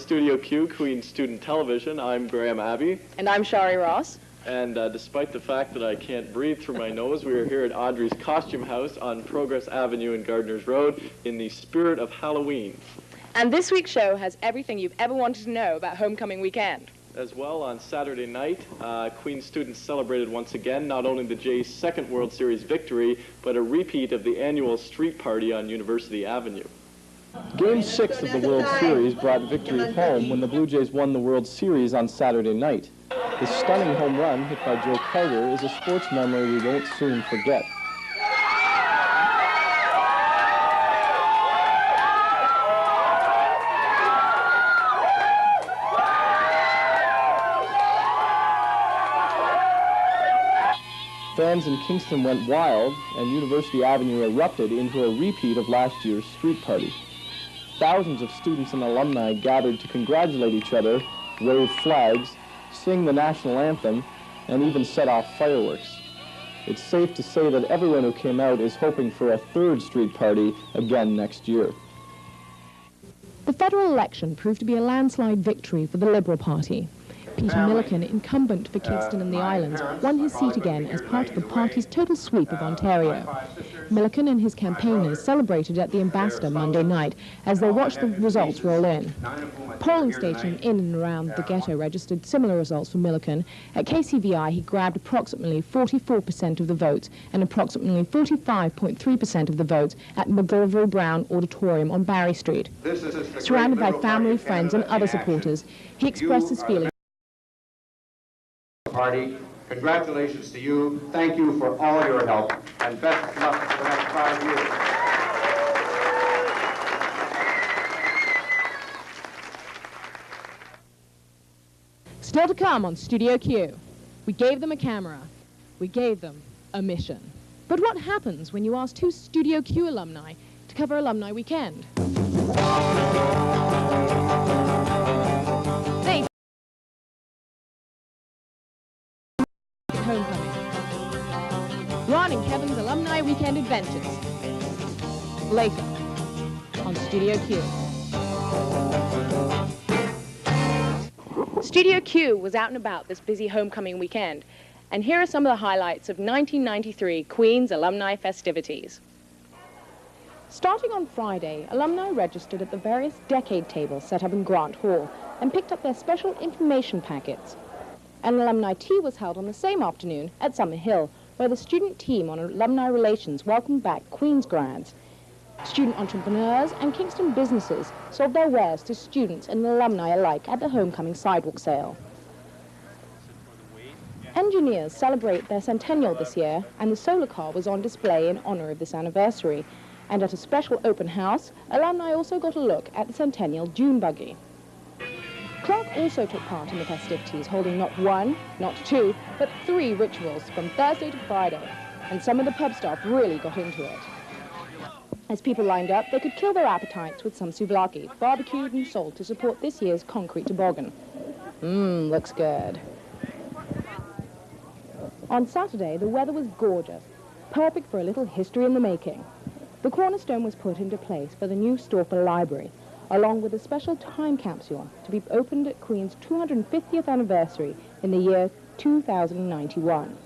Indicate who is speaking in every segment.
Speaker 1: Studio Q, Queen's Student Television. I'm Graham Abbey.
Speaker 2: And I'm Sharie Ross.
Speaker 1: And despite the fact that I can't breathe through my nose, we are here at Audrey's Costume House on Progress Avenue and Gardeners Road in the spirit of Halloween.
Speaker 2: And this week's show has everything you've ever wanted to know about homecoming weekend.
Speaker 1: As well, on Saturday night, Queen's students celebrated once again not only the Jays' second World Series victory, but a repeat of the annual street party on University Avenue.
Speaker 3: Game 6 of the World Series brought victory home when the Blue Jays won the World Series on Saturday night. The stunning home run hit by Joe Carter is a sports memory we won't soon forget. Fans in Kingston went wild, and University Avenue erupted into a repeat of last year's street party. Thousands of students and alumni gathered to congratulate each other, wave flags, sing the national anthem, and even set off fireworks. It's safe to say that everyone who came out is hoping for a third street party again next year.
Speaker 4: The federal election proved to be a landslide victory for the Liberal Party. Peter Milliken, incumbent for Kingston and the Islands, won his seat again as part of the party's total sweep of Ontario. Milliken and his campaigners celebrated at the Ambassador Monday night as they watched the results roll in. Polling stations in and around the ghetto registered similar results for Milliken. At KCVI, he grabbed approximately 44% of the votes and approximately 45.3% of the votes at McGillivray Brown Auditorium on Barry Street. Surrounded by family, friends, and other supporters, he expressed his feelings.
Speaker 5: Party. Congratulations to you. Thank you for all your help, and best of luck for the next 5 years.
Speaker 4: Still to come on Studio Q. We gave them a camera. We gave them a mission. But what happens when you ask two Studio Q alumni to cover Alumni Weekend? Homecoming. Ron and Kevin's Alumni Weekend Adventures. Later on Studio Q.
Speaker 2: Studio Q was out and about this busy homecoming weekend, and here are some of the highlights of 1993 Queen's alumni festivities.
Speaker 4: Starting on Friday, alumni registered at the various decade tables set up in Grant Hall and picked up their special information packets. An alumni tea was held on the same afternoon at Summer Hill, where the student team on alumni relations welcomed back Queen's grads. Student entrepreneurs and Kingston businesses sold their wares to students and alumni alike at the homecoming sidewalk sale. Engineers celebrate their centennial this year, and the solar car was on display in honor of this anniversary. And at a special open house, alumni also got a look at the centennial dune buggy. Clark also took part in the festivities, holding not one, not two, but 3 rituals from Thursday to Friday, and some of the pub staff really got into it. As people lined up, they could kill their appetites with some souvlaki, barbecued and sold to support this year's concrete toboggan. Looks good. On Saturday, the weather was gorgeous, perfect for a little history in the making. The cornerstone was put into place for the new Storper Library, along with a special time capsule to be opened at Queen's 250th anniversary in the year 2091.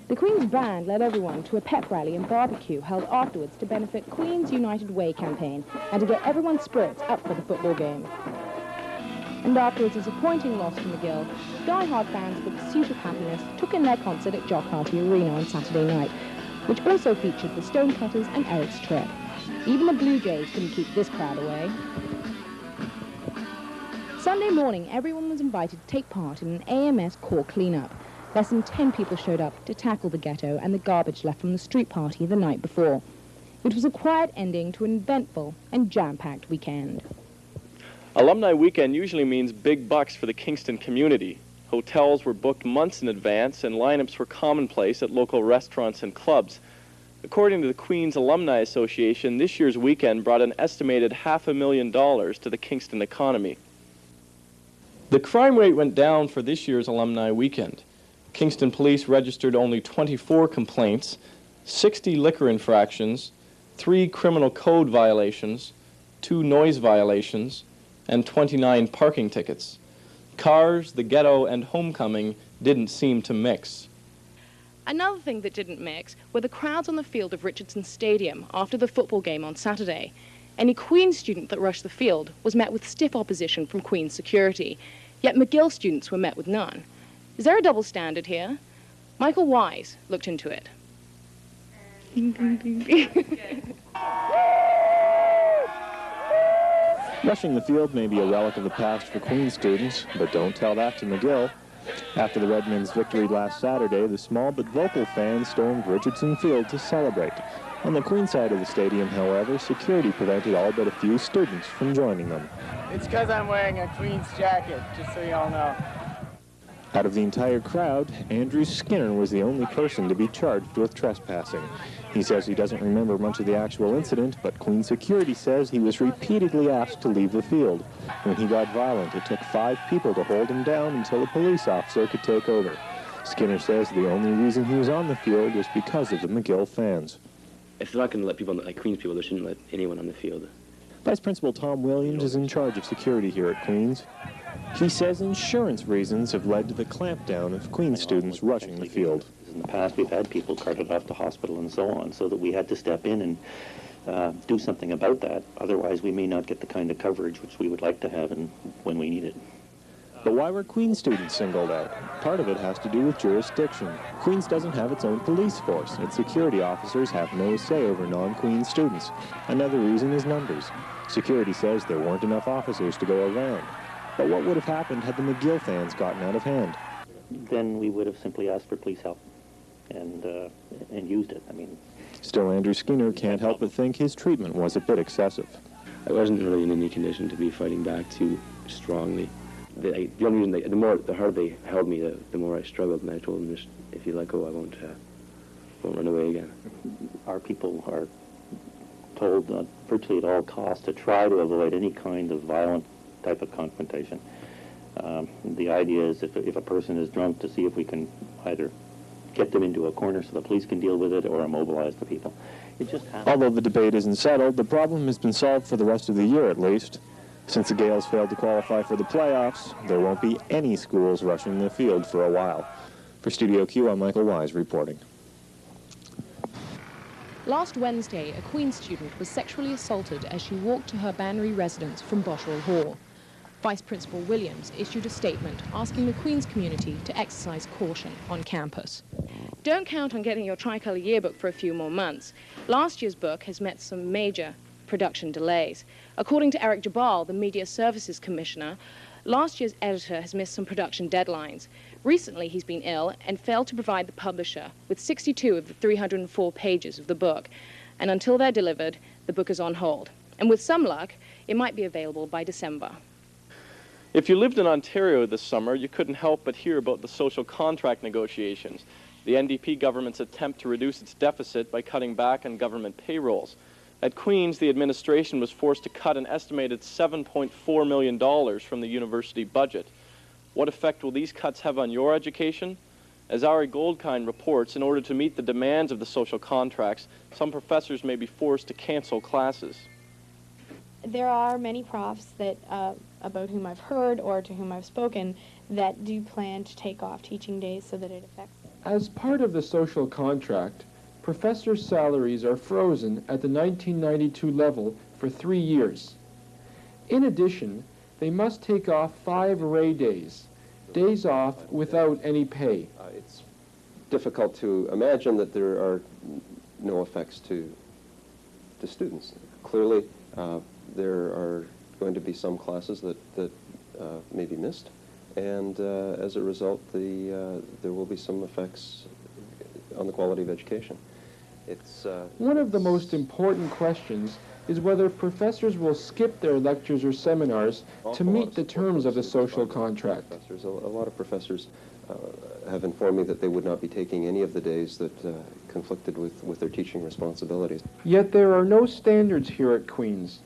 Speaker 4: The Queen's band led everyone to a pep rally and barbecue held afterwards to benefit Queen's United Way campaign and to get everyone's spirits up for the football game. And after a disappointing loss to McGill, die-hard fans for the pursuit of happiness took in their concert at Jockharty Arena on Saturday night, which also featured the Stonecutters and Eric's Trip. Even the Blue Jays couldn't keep this crowd away. Sunday morning, everyone was invited to take part in an AMS core cleanup. Less than 10 people showed up to tackle the ghetto and the garbage left from the street party the night before. It was a quiet ending to an eventful and jam-packed weekend.
Speaker 1: Alumni Weekend usually means big bucks for the Kingston community. Hotels were booked months in advance, and lineups were commonplace at local restaurants and clubs. According to the Queen's Alumni Association, this year's weekend brought an estimated $500,000 to the Kingston economy. The crime rate went down for this year's Alumni Weekend. Kingston police registered only 24 complaints, 60 liquor infractions, 3 criminal code violations, 2 noise violations,
Speaker 3: and 29 parking tickets. Cars, the ghetto, and homecoming didn't seem to mix.
Speaker 2: Another thing that didn't mix were the crowds on the field of Richardson Stadium after the football game on Saturday. Any Queen's student that rushed the field was met with stiff opposition from Queen's security, yet McGill students were met with none. Is there a double standard here? Michael Wise looked into it.
Speaker 6: Rushing the field may be a relic of the past for Queen's students, but don't tell that to McGill. After the Redmen's victory last Saturday, the small but vocal fans stormed Richardson Field to celebrate. On the Queen side of the stadium, however, security prevented all but a few students from joining them.
Speaker 7: It's because I'm wearing a Queen's jacket, just so y'all know.
Speaker 6: Out of the entire crowd, Andrew Skinner was the only person to be charged with trespassing. He says he doesn't remember much of the actual incident, but Queen security says he was repeatedly asked to leave the field. When he got violent, it took 5 people to hold him down until a police officer could take over. Skinner says the only reason he was on the field was because of the McGill fans.
Speaker 8: If they're not going to let people, like Queen's people, they shouldn't let anyone on the field.
Speaker 6: Vice Principal Tom Williams is in charge of security here at Queen's. He says insurance reasons have led to the clampdown of Queen's students rushing the field.
Speaker 9: In the past, we've had people carted off to hospital and so on, so that we had to step in and do something about that. Otherwise, we may not get the kind of coverage which we would like to have when we need it.
Speaker 6: But why were Queen's students singled out? Part of it has to do with jurisdiction. Queen's doesn't have its own police force. Its security officers have no say over non-Queen's students. Another reason is numbers. Security says there weren't enough officers to go around. But what would have happened had the McGill fans gotten out of hand?
Speaker 9: Then we would have simply asked for police help and used it.
Speaker 6: Still, Andrew Skinner can't help but think his treatment was a bit excessive.
Speaker 8: I wasn't really in any condition to be fighting back too strongly. The only reason the harder they held me, the more I struggled, and I told them, just, if you let go, I won't run away again.
Speaker 9: Our people are told virtually at all costs to try to avoid any kind of violent type of confrontation. The idea is if a person is drunk, to see if we can either get them into a corner so the police can deal with it or immobilize the people. It just happens.
Speaker 6: Although the debate isn't settled, the problem has been solved for the rest of the year at least. Since the Gales failed to qualify for the playoffs, there won't be any schools rushing the field for a while. For Studio Q, I'm Michael Wise reporting.
Speaker 4: Last Wednesday, a Queen's student was sexually assaulted as she walked to her Bannery residence from Boswell Hall. Vice Principal Williams issued a statement asking the Queen's community to exercise caution on campus.
Speaker 2: Don't count on getting your tricolour yearbook for a few more months. Last year's book has met some major production delays. According to Eric Jabal, the Media Services Commissioner, last year's editor has missed some production deadlines. Recently, he's been ill and failed to provide the publisher with 62 of the 304 pages of the book. And until they're delivered, the book is on hold. And with some luck, it might be available by December.
Speaker 1: If you lived in Ontario this summer, you couldn't help but hear about the social contract negotiations, the NDP government's attempt to reduce its deficit by cutting back on government payrolls. At Queen's, the administration was forced to cut an estimated $7.4 million from the university budget. What effect will these cuts have on your education? As Ari Goldkind reports, in order to meet the demands of the social contracts, some professors may be forced to cancel classes.
Speaker 10: There are many profs that, about whom I've heard or to whom I've spoken, that do plan to take off teaching days so that it affects them.
Speaker 3: As part of the social contract, professors' salaries are frozen at the 1992 level for 3 years. In addition, they must take off 5 array days, days off without any pay.
Speaker 11: It's difficult to imagine that there are no effects to students. Clearly, there are going to be some classes that may be missed, and as a result, there will be some effects on the quality of education.
Speaker 3: One of the most important questions is whether professors will skip their lectures or seminars to meet the terms of the social contract.
Speaker 11: A lot of professors have informed me that they would not be taking any of the days that conflicted with their teaching responsibilities.
Speaker 3: Yet there are no standards here at Queen's.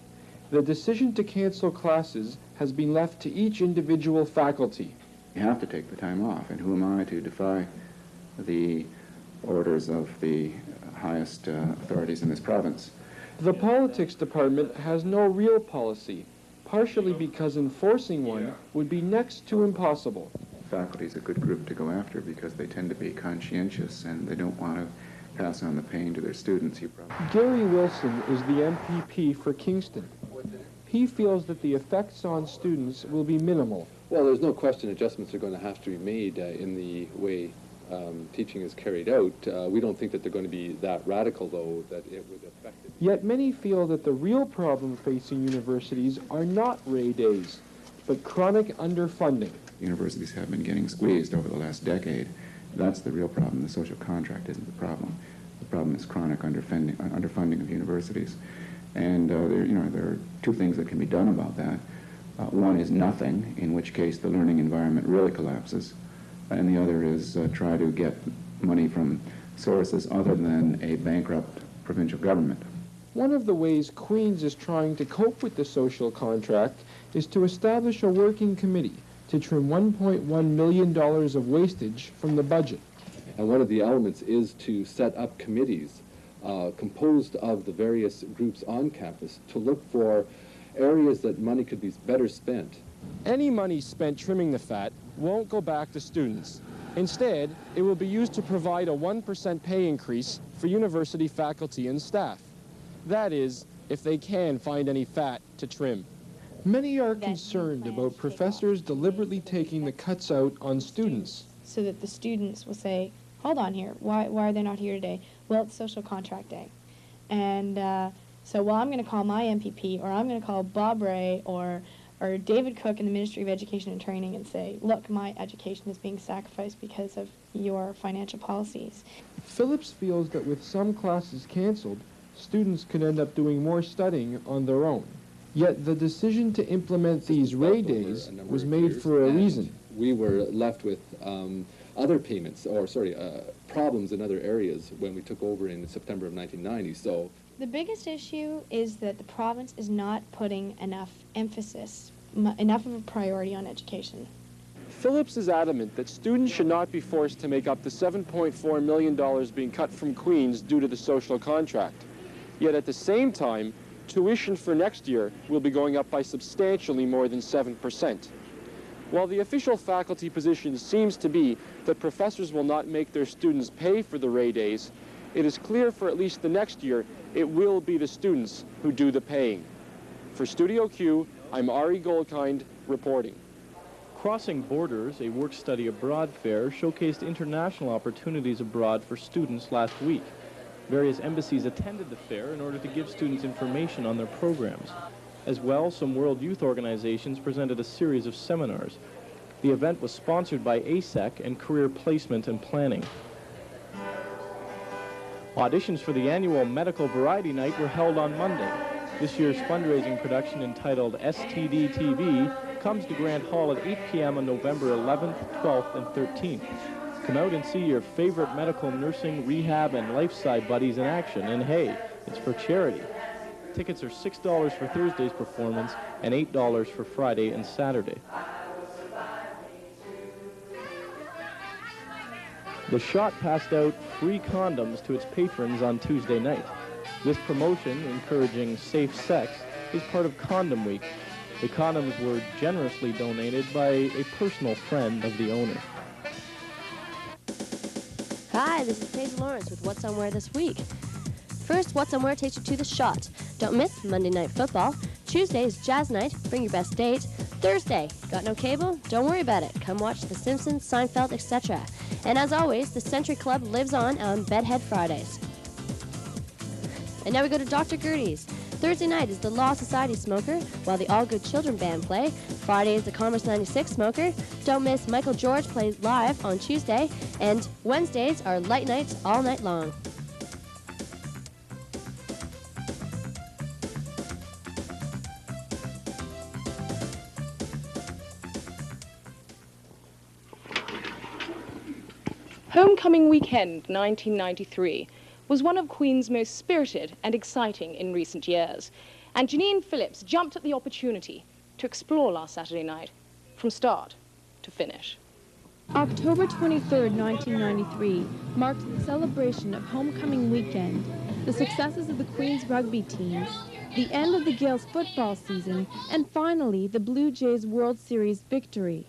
Speaker 3: The decision to cancel classes has been left to each individual faculty.
Speaker 12: You have to take the time off, and who am I to defy the orders of the highest authorities in this province?
Speaker 3: The politics department has no real policy. partially because enforcing one would be next to impossible.
Speaker 12: Faculty is a good group to go after because they tend to be conscientious and they don't want to pass on the pain to their students.
Speaker 3: Gary Wilson is the MPP for Kingston. He feels that the effects on students will be minimal.
Speaker 13: Well, there's no question adjustments are going to have to be made in the way teaching is carried out. We don't think that they're going to be that radical, though, that it would affect it.
Speaker 3: Yet many feel that the real problem facing universities are not Ray days, but chronic underfunding.
Speaker 12: Universities have been getting squeezed over the last decade. That's the real problem. The social contract isn't the problem. The problem is chronic underfunding of universities. And there are two things that can be done about that. One is nothing, in which case the learning environment really collapses. And the other is try to get money from sources other than a bankrupt provincial government.
Speaker 3: One of the ways Queen's is trying to cope with the social contract is to establish a working committee to trim $1.1 million of wastage from the budget.
Speaker 13: And one of the elements is to set up committees composed of the various groups on campus to look for areas that money could be better spent.
Speaker 3: Any money spent trimming the fat won't go back to students. Instead, it will be used to provide a 1% pay increase for university faculty and staff. That is, if they can find any fat to trim. Many are concerned about professors deliberately taking the cuts out on students.
Speaker 10: So that the students will say, hold on here, why are they not here today? Well, it's social contract day. And so, well, I'm going to call my MPP, or I'm going to call Bob Ray, or David Cook in the Ministry of Education and Training and say, look, my education is being sacrificed because of your financial policies.
Speaker 3: Phillips feels that with some classes canceled, students could end up doing more studying on their own. Yet the decision to implement these Ray days was made for a reason.
Speaker 13: We were left with other payments, problems in other areas when we took over in September of 1990. So
Speaker 10: the biggest issue is that the province is not putting enough emphasis, enough of a priority on education.
Speaker 3: Phillips is adamant that students should not be forced to make up the $7.4 million being cut from Queen's due to the social contract. Yet at the same time, tuition for next year will be going up by substantially more than 7%. While the official faculty position seems to be that professors will not make their students pay for the Ray days, it is clear for at least the next year it will be the students who do the paying. For Studio Q, I'm Ari Goldkind reporting.
Speaker 1: Crossing Borders, a work-study abroad fair, showcased international opportunities abroad for students last week. Various embassies attended the fair in order to give students information on their programs. As well, some World Youth Organizations presented a series of seminars. The event was sponsored by ASEC and Career Placement and Planning. Auditions for the annual Medical Variety Night were held on Monday. This year's fundraising production, entitled STD TV, comes to Grant Hall at 8 p.m. on November 11th, 12th, and 13th. Come out and see your favorite medical, nursing, rehab, and life-sci buddies in action. And hey, it's for charity. Tickets are $6 for Thursday's performance and $8 for Friday and Saturday. The Shot passed out free condoms to its patrons on Tuesday night. This promotion, encouraging safe sex, is part of Condom Week. The condoms were generously donated by a personal friend of the owner.
Speaker 14: Hi, this is Teza Lawrence with What's On Where this week. First, What's On Where takes you to The Shot. Don't miss Monday Night Football. Tuesday is Jazz Night. Bring your best date. Thursday, got no cable? Don't worry about it. Come watch The Simpsons, Seinfeld, etc. And as always, the Century Club lives on Bedhead Fridays. And now we go to Dr. Gertie's. Thursday night is the Law Society Smoker, while the All Good Children Band play. Friday is the Commerce 96 Smoker. Don't miss Michael George plays live on Tuesday. And Wednesdays are light nights all night long.
Speaker 2: Homecoming Weekend 1993 was one of Queen's most spirited and exciting in recent years, and Jeniene Phillips jumped at the opportunity to explore last Saturday night from start to finish.
Speaker 10: October 23, 1993, marked the celebration of Homecoming Weekend, the successes of the Queen's rugby teams, the end of the Gaels football season, and finally, the Blue Jays World Series victory.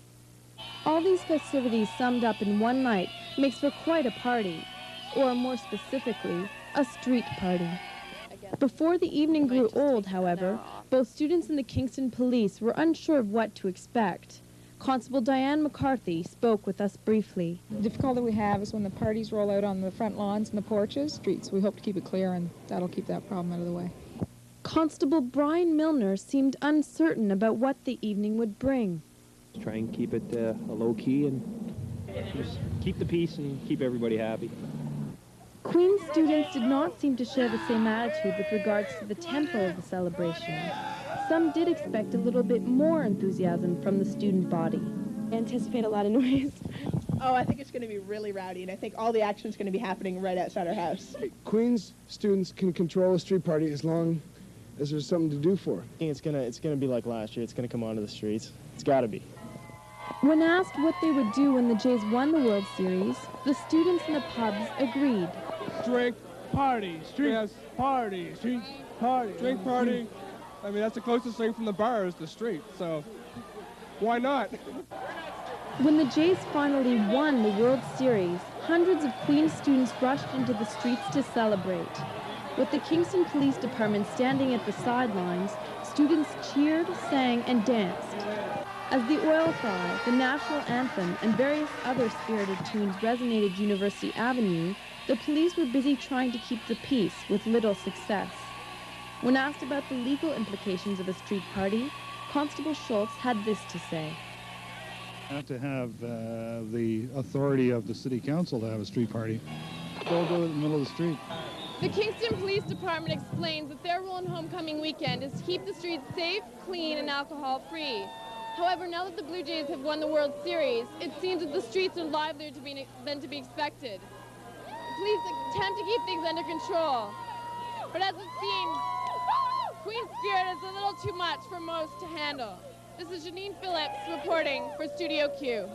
Speaker 10: All these festivities summed up in one night makes for quite a party, or more specifically, a street party. Before the evening grew old, however, both students and the Kingston police were unsure of what to expect. Constable Diane McCarthy spoke with us briefly.
Speaker 15: The difficulty we have is when the parties roll out on the front lawns and the porches, streets. We hope to keep it clear, and that'll keep that problem out of the way.
Speaker 10: Constable Brian Milner seemed uncertain about what the evening would bring.
Speaker 16: Try and keep it a low key and just keep the peace and keep everybody happy.
Speaker 10: Queen's students did not seem to share the same attitude with regards to the tempo of the celebration. Some did expect a little bit more enthusiasm from the student body.
Speaker 17: I anticipate a lot of noise.
Speaker 18: Oh, I think it's going to be really rowdy, and I think all the action is going to be happening right outside our house.
Speaker 19: Queen's students can control a street party as long as there's something to do for it.
Speaker 16: I think it's gonna be like last year. It's gonna come onto the streets. It's got to be.
Speaker 10: When asked what they would do when the Jays won the World Series, the students in the pubs agreed.
Speaker 20: Drink, party, street party, street party, drink party. I mean, that's the closest thing from the bar is the street, so why not?
Speaker 10: When the Jays finally won the World Series, hundreds of Queen's students rushed into the streets to celebrate. With the Kingston Police Department standing at the sidelines, students cheered, sang, and danced. As the Oil Fly, the National Anthem, and various other spirited tunes resonated University Avenue, the police were busy trying to keep the peace with little success. When asked about the legal implications of a street party, Constable Schultz had this to say.
Speaker 21: Have to have the authority of the city council to have a street party. Don't go in the middle of the street.
Speaker 22: The Kingston Police Department explains that their role in Homecoming Weekend is to keep the streets safe, clean, and alcohol-free. However, now that the Blue Jays have won the World Series, it seems that the streets are livelier than to be expected. The police attempt to keep things under control, but as it seems, Queen's spirit is a little too much for most to handle. This is Jeniene Phillips reporting for Studio Q.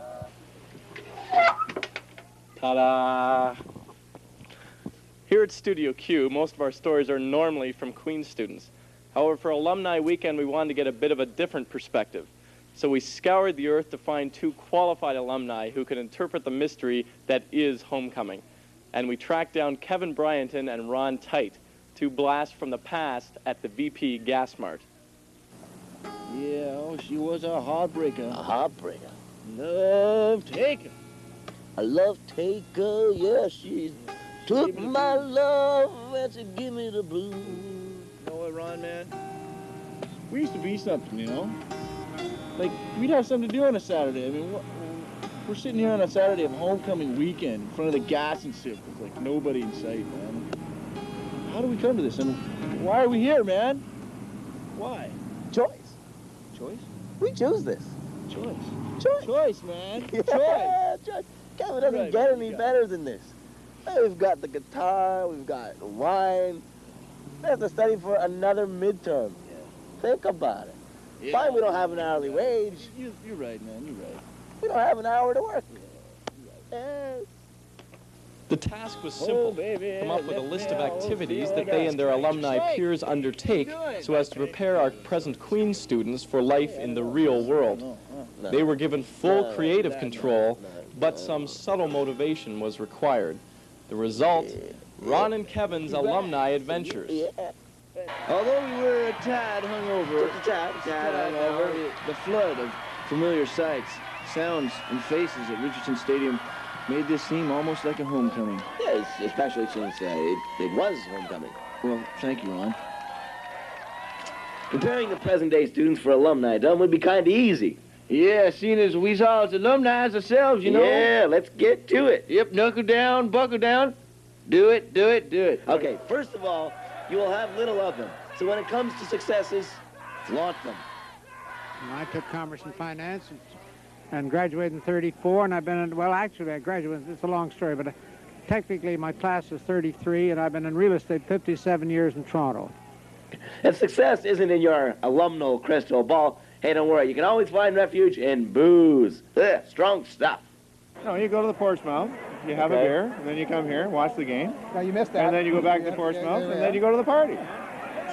Speaker 1: Ta-da! Here at Studio Q, most of our stories are normally from Queen's students. However, for Alumni Weekend, we wanted to get a bit of a different perspective. So we scoured the earth to find two qualified alumni who could interpret the mystery that is homecoming. And we tracked down Kevin Bryenton and Ron Tite, two blasts from the past at the VP Gas Mart.
Speaker 23: Yeah, oh, she was a heartbreaker.
Speaker 24: A heartbreaker?
Speaker 23: Love taker.
Speaker 24: A love taker, yeah, she took my love and she give me the blues.
Speaker 23: You know what, Ron, man? We used to be something, you know? Like, we'd have something to do on a Saturday. I mean, we're sitting here on a Saturday of homecoming weekend in front of the gas and shit with, like, nobody in sight, man. How do we come to this? I mean, why are we here, man? Why?
Speaker 24: Choice.
Speaker 23: Choice?
Speaker 24: We choose this.
Speaker 23: Choice.
Speaker 24: Choice.
Speaker 23: Choice, man.
Speaker 24: Yeah,
Speaker 23: Choice.
Speaker 24: choice. Kevin doesn't get any better than this. Hey, we've got the guitar, we've got wine. We have to study for another midterm. Yeah. Think about it. Yeah. Fine, we don't have an hourly wage.
Speaker 23: You're right, man. You're right.
Speaker 24: We don't have an hour to work.
Speaker 23: Yeah.
Speaker 1: The task was simple, come up with a list of activities that they and their alumni peers undertake so as to prepare our present Queen's students for life in the real world. They were given full creative control, but some subtle motivation was required. The result, Ron and Kevin's alumni adventures.
Speaker 23: Although we were a tad hungover, the flood of familiar sights, sounds, and faces at Richardson Stadium made this seem almost like a homecoming.
Speaker 24: Yes, especially since it was homecoming.
Speaker 23: Well, thank you, Ron.
Speaker 24: Preparing the present-day students for alumni done would be kind of easy.
Speaker 23: Yeah, seeing as we all as alumni ourselves, you know.
Speaker 24: Yeah, let's get to it.
Speaker 23: Yep, knuckle down, buckle down. Do it, do it, do it.
Speaker 24: Okay, first of all, you will have little of them. So when it comes to successes, flaunt them.
Speaker 25: I took Commerce and Finance and graduated in 34, and I've been in, well, actually, I graduated, it's a long story, but technically my class is 33, and I've been in real estate 57 years in Toronto.
Speaker 24: If success isn't in your alumnal crystal ball, hey, don't worry, you can always find refuge in booze. Ugh, strong stuff.
Speaker 5: No, you go to the Portsmouth, you have a beer, and then you come here and watch the game.
Speaker 6: No, you missed that.
Speaker 5: And then you go back to Portsmouth, and then you go to the party.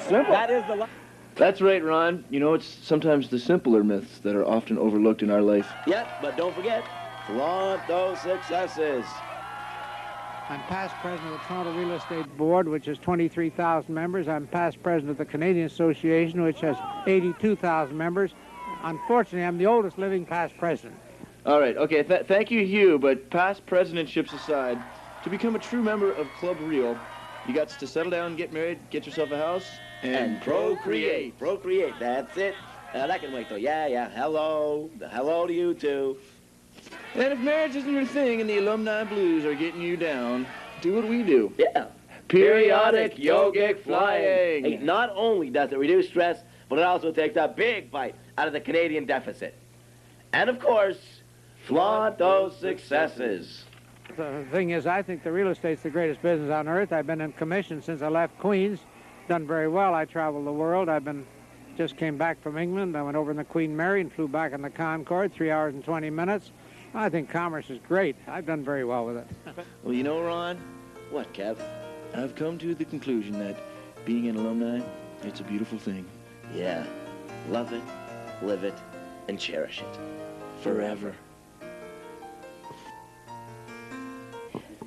Speaker 5: Simple.
Speaker 6: That is the...
Speaker 7: That's right, Ron. You know, it's sometimes the simpler myths that are often overlooked in our life.
Speaker 24: Yep, but don't forget, flaunt those successes.
Speaker 25: I'm past president of the Toronto Real Estate Board, which has 23,000 members. I'm past president of the Canadian Association, which has 82,000 members. Unfortunately, I'm the oldest living past president.
Speaker 7: All right, okay, thank you, Hugh, but past presidentships aside, to become a true member of Club Real, you got to settle down, get married, get yourself a house, and procreate.
Speaker 24: Procreate, that's it. That can wait, though. Yeah, hello. Hello to you, too.
Speaker 7: And if marriage isn't your thing and the alumni blues are getting you down, do what we do.
Speaker 24: Yeah.
Speaker 7: Periodic yogic flying.
Speaker 24: Hey, not only does it reduce stress, but it also takes a big bite out of the Canadian deficit. And, of course, flaunt those successes.
Speaker 25: The thing is, I think the real estate's the greatest business on earth. I've been in commission since I left Queens. Done very well. I traveled the world. Just came back from England. I went over in the Queen Mary and flew back in the Concorde, 3 hours and 20 minutes. I think commerce is great. I've done very well with it.
Speaker 7: Well, you know, Ron,
Speaker 24: what, Kev?
Speaker 7: I've come to the conclusion that being an alumni, it's a beautiful thing.
Speaker 24: Yeah. Love it, live it, and cherish it.
Speaker 7: Forever.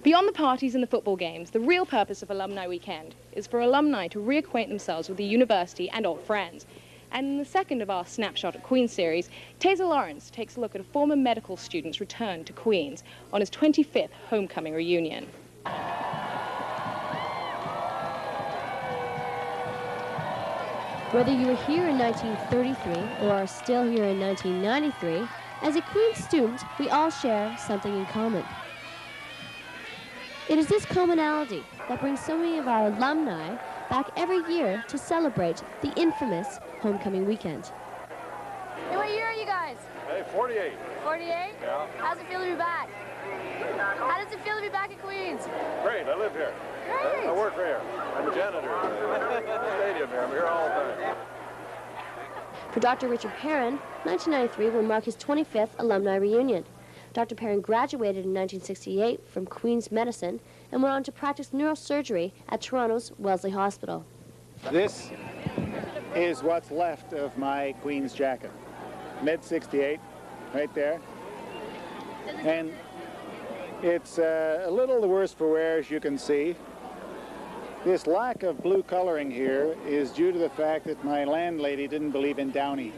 Speaker 2: Beyond the parties and the football games, the real purpose of Alumni Weekend is for alumni to reacquaint themselves with the university and old friends. And in the second of our Snapshot at Queen's series, Teza Lawrence takes a look at a former medical student's return to Queen's on his 25th homecoming reunion.
Speaker 14: Whether you were here in 1933 or are still here in 1993, as a Queen's student, we all share something in common. It is this commonality that brings so many of our alumni back every year to celebrate the infamous homecoming weekend.
Speaker 8: Hey, what year are you guys?
Speaker 9: Hey, 48.
Speaker 8: 48?
Speaker 9: Yeah.
Speaker 8: How's it feel to be back? How does it feel to be back at Queens?
Speaker 9: Great, I live here.
Speaker 8: Great.
Speaker 9: I work here. I'm a janitor at the stadium here. I'm here all the time.
Speaker 14: For Dr. Richard Perrin, 1993 will mark his 25th alumni reunion. Dr. Perrin graduated in 1968 from Queen's Medicine and went on to practice neurosurgery at Toronto's Wellesley Hospital.
Speaker 26: This is what's left of my Queen's jacket. Mid-68, right there. And it's a little the worse for wear, as you can see. This lack of blue coloring here is due to the fact that my landlady didn't believe in downy.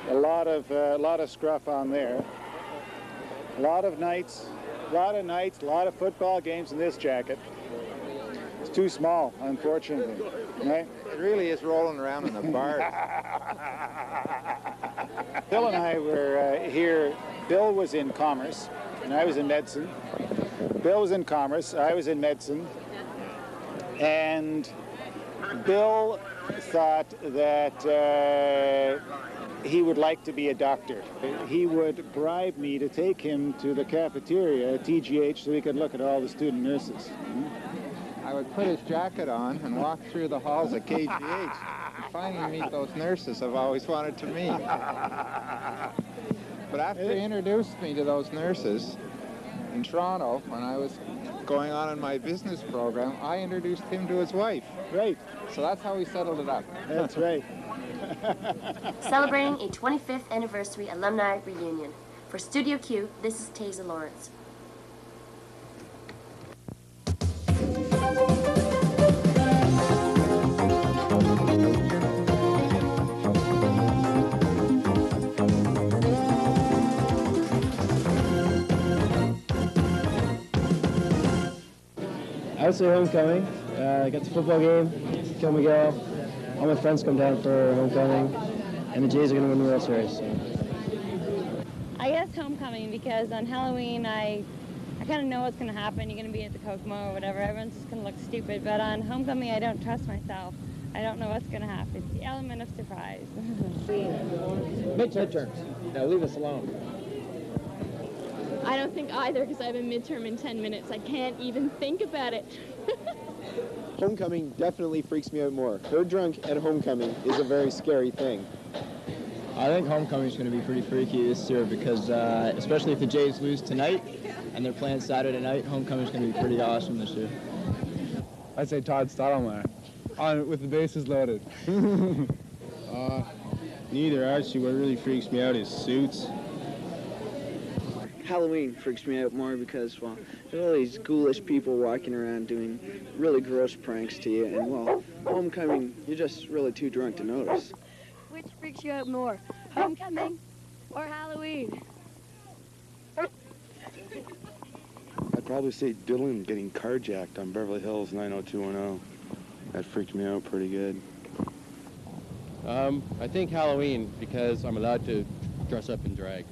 Speaker 26: A lot of scruff on there. A lot of nights, a lot of football games in this jacket. It's too small, unfortunately. Right?
Speaker 27: It really is rolling around in the bars.
Speaker 26: Bill and I were here. Bill was in commerce, and I was in medicine. Bill was in commerce, I was in medicine. And Bill thought that he would like to be a doctor. He would bribe me to take him to the cafeteria at TGH so he could look at all the student nurses.
Speaker 27: I would put his jacket on and walk through the halls at KGH and finally meet those nurses I've always wanted to meet. But after he introduced me to those nurses in Toronto, when I was going on in my business program, I introduced him to his wife.
Speaker 26: Right.
Speaker 27: So that's how we settled it up.
Speaker 26: That's right.
Speaker 14: Celebrating a 25th anniversary alumni reunion. For Studio Q, this is Teza Lawrence.
Speaker 3: I would say homecoming. I got the football game, Kill Miguel. All my friends come down for homecoming, and the Jays are going to win the World Series. So.
Speaker 8: I guess homecoming, because on Halloween I kind of know what's going to happen. You're going to be at the Kokomo or whatever. Everyone's just going to look stupid. But on homecoming, I don't trust myself. I don't know what's going to happen. It's the element of surprise.
Speaker 3: Midterms. Now leave us alone.
Speaker 8: I don't think either, because I have a midterm in 10 minutes. I can't even think about it.
Speaker 28: Homecoming definitely freaks me out more. Her drunk at homecoming is a very scary thing.
Speaker 3: I think homecoming is going to be pretty freaky this year because, especially if the Jays lose tonight and they're playing Saturday night, homecoming is going to be pretty awesome this year.
Speaker 4: I'd say Todd Stottlemyre, with the bases loaded.
Speaker 6: Neither, actually. What really freaks me out is suits.
Speaker 11: Halloween freaks me out more because, well, there's all these ghoulish people walking around doing really gross pranks to you, and, well, homecoming, you're just really too drunk to notice.
Speaker 14: Which freaks you out more, homecoming or Halloween?
Speaker 12: I'd probably say Dylan getting carjacked on Beverly Hills 90210. That freaked me out pretty good.
Speaker 13: I think Halloween because I'm allowed to dress up in drag.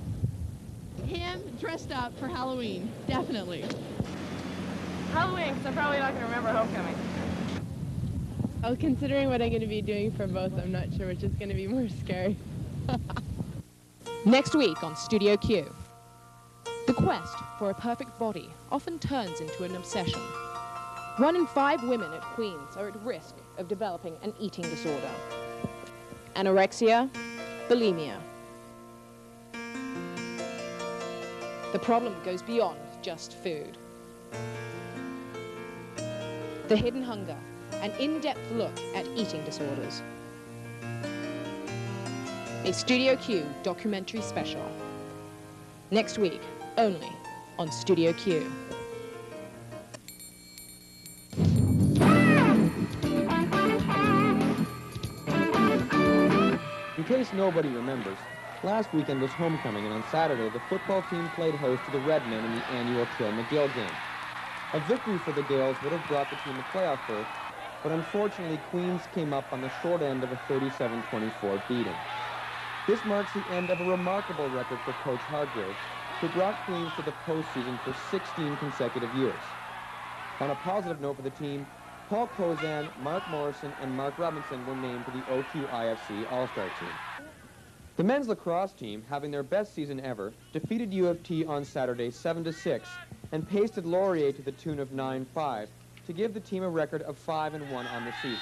Speaker 15: Him dressed up for Halloween, definitely.
Speaker 22: Halloween, because I'm probably not going to remember homecoming.
Speaker 17: Well, considering what I'm going to be doing for both, I'm not sure which is going to be more scary.
Speaker 2: Next week on Studio Q. The quest for a perfect body often turns into an obsession. 1 in 5 women at Queen's are at risk of developing an eating disorder. Anorexia, bulimia. The problem goes beyond just food. The Hidden Hunger, an in-depth look at eating disorders. A Studio Q documentary special. Next week, only on Studio Q.
Speaker 3: In case nobody remembers, last weekend was homecoming, and on Saturday, the football team played host to the Redmen in the annual Kill-McGill game. A victory for the Gales would have brought the team a playoff berth, but unfortunately, Queens came up on the short end of a 37-24 beating. This marks the end of a remarkable record for Coach Hargrave, who brought Queens to the postseason for 16 consecutive years. On a positive note for the team, Paul Kozan, Mark Morrison, and Mark Robinson were named to the OQIFC All-Star team. The men's lacrosse team, having their best season ever, defeated U of T on Saturday 7-6 and pasted Laurier to the tune of 9-5 to give the team a record of 5-1 on the season.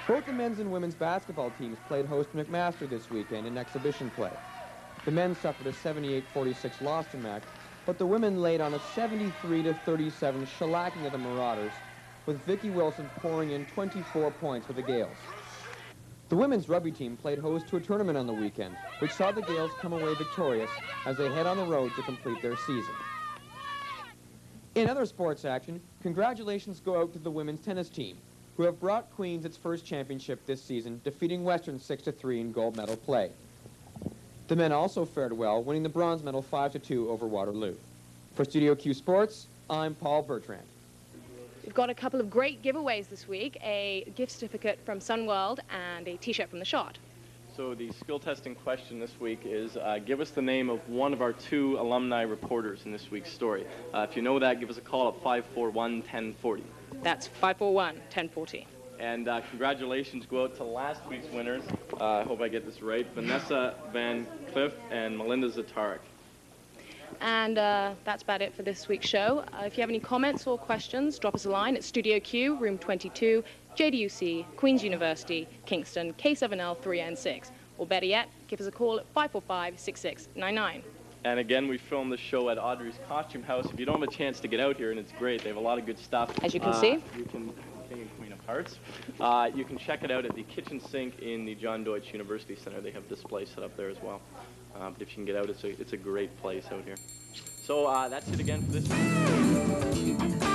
Speaker 3: Both the men's and women's basketball teams played host to McMaster this weekend in exhibition play. The men suffered a 78-46 loss to Mac, but the women laid on a 73-37 shellacking of the Marauders, with Vicki Wilson pouring in 24 points for the Gales. The women's rugby team played host to a tournament on the weekend, which saw the Gales come away victorious as they head on the road to complete their season. In other sports action, congratulations go out to the women's tennis team, who have brought Queens its first championship this season, defeating Western 6-3 in gold medal play. The men also fared well, winning the bronze medal 5-2 over Waterloo. For Studio Q Sports, I'm Paul Bertrand.
Speaker 2: We've got a couple of great giveaways this week, a gift certificate from Sunworld and a t-shirt from The Shot.
Speaker 1: So the skill testing question this week is, give us the name of one of our 2 alumni reporters in this weweek's story. If you know that, give us a call at 541-1040.
Speaker 2: That's 541-1040.
Speaker 1: And congratulations go out to last week's winners. I hope I get this right. Vanessa Van Cliff and Melinda Zatarik.
Speaker 2: And that's about it for this week's show. If you have any comments or questions, drop us a line at Studio Q, room 22, JDUC, Queen's University, Kingston, K7L 3N6. Or better yet, give us a call at 545-6699.
Speaker 1: And again, we filmed the show at Audrey's Costume House. If you don't have a chance to get out here, and it's great, they have a lot of good stuff.
Speaker 2: As you can see.
Speaker 1: You can, King and Queen of Hearts. You can check it out at the kitchen sink in the John Deutsch University Center. They have displays set up there as well. But if you can get out, it's a great place out here. So that's it again for this week.